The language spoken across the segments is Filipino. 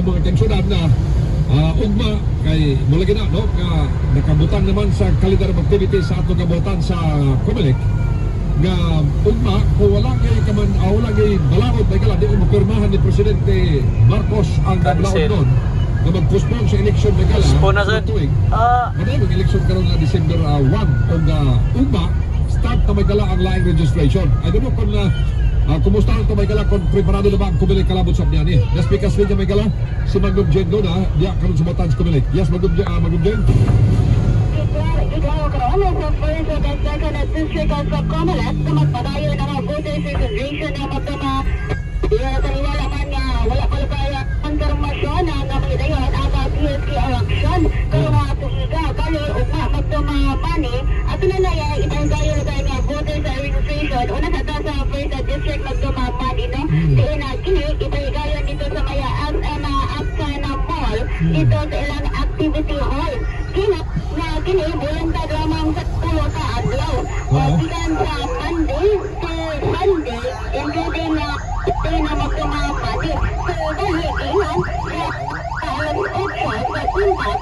mga tensyonan na ugma kay mula gina no nga nakabutan naman sa calendar of activities sa atong kabutan sa Comelec nga ugma kung wala kay balaod na kala di ko mapirmahan ni Presidente Marcos ang balaod doon na mag-postpone sa eleksyon na kala postpone na sir madali mag-eleksyon karon na December 1 o ugma start na may kala ang laing registration. I don't know kung kumusta ang ito may kala kung preparado na ba ang Comelec kalabot sa Abniani. Just because rin may kala si Magdum Jen doon diya karon sa Bataan sa Comelec. Yes, Magdum Jen. Ikaw karoon sa first o second at district of Comelec na magpadayo ng mga voters registration na magpapaliwala man nga wala pala kaya ang karmasyon na may dayon about PSK election kaya mga tuhiga kali ugma magtumamani at tunanaya itang kayo na tayo nga voters registration una sa ta sa first district magtumamani no diin na kini ipahigayon dito sa maya SM Apsana Mall dito sa ilang activity hall kini bulan lamang sa tuwa ka adlaw gikan sa Monday to Sunday including na magtumamani so dahil iyan alas 8 sa Punta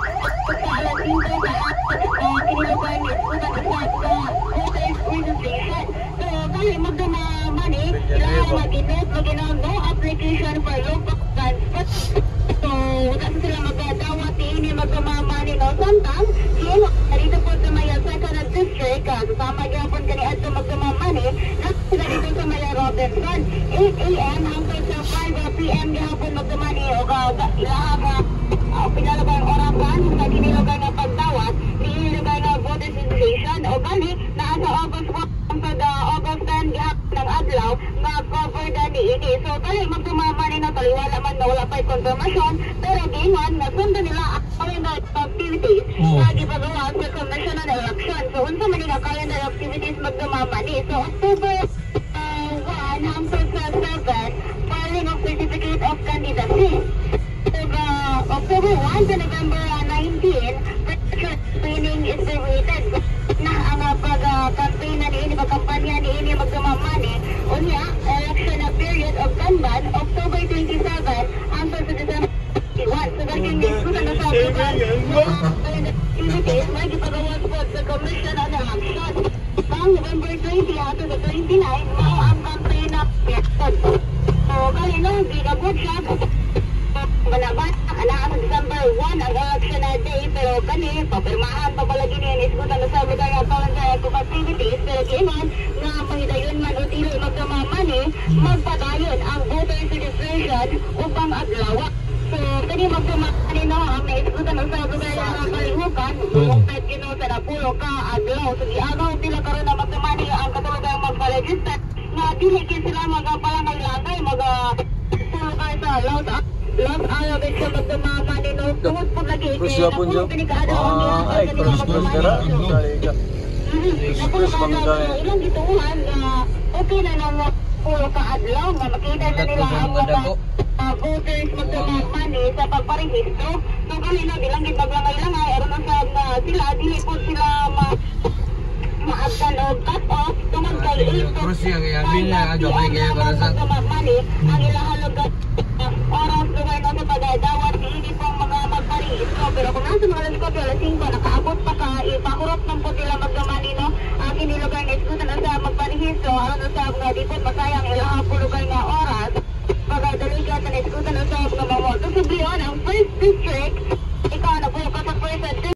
sa alas 5 sa kinilugan ni Punta sa voters registration so dahil magtumamani kailangan mag-inote no application for local transport so kasi sila magdadawat ini magtumamani no samtang sila dito po sa Maya Second District kasama gyapon kani adto magtumamani sila dito sa Maya Robinson 8 AM hangtod sa 5 PM gyapon magtumani o ilaha pinalabang orasan sa kinilugan nga pagdawat kinilugan nga voters registration o gani naa sa August 1 sa August 10 gyapon ng adlaw nga cover dani ini so kali magtumamani na taliwala man na wala pa'y confirmation pero gingon nga sundan nila ang calendar activities na gipagawa sa Commission on Election so unsa man nga calendar activities magtumamani so October 1 hangtod sa 7 filing of certificate of candidacy October 1 to November 19 picture screening is awaited na ang pag-campaign na niini pag-kampanya niini magtumamani unya election na period of Kanban October 27 hangtod sa December 21 so dahil yung diskusan na sa activities may gipagawa po sa Commission on Election pang November 20 hangtod sa 29 mao ang campaign na period so kaya no gigabot siya malabat sa December 1 ang election na day pero kani papirmahan pa pala gini isgutan na sa lugar nga calendar of activities pero giingon nga mahidayon man o dili magtumamani magpadayon ang voters registration upang adlaw so kani magtumamani no ang naisgutan na sa lugar nga kalihukan kahit gino sa napulo ka adlaw so giagaw nila karon na magtumani ang katulugang magpa-register nga dili kin sila magpalangay-langay tulukay sa Los Alabes sa magtumamani no tungod po lagi kaya napulo pinikaadlaw ay cross dara ilang gituhan na okay na lang pulo ka adlaw nga makita na nila ang mga voters magtumamani sa pagparehistro so kami na bilang gipaglangay-langay aron na sa sila dili po sila maagdan o cut off tungod kay ito magtumamani ang ilahalog oras lugar na sa pagdadawat hindi pong mga magparehistro pero kung nasa mga alas 4 alas 5 nakaabot pa ka ipakurot ng po sila magtumani no ang kinilugar na iskutan na sa magparehistro aron na sa mga dipon masayang ilaha po lugar nga oras pagdaligan na iskutan na sa mga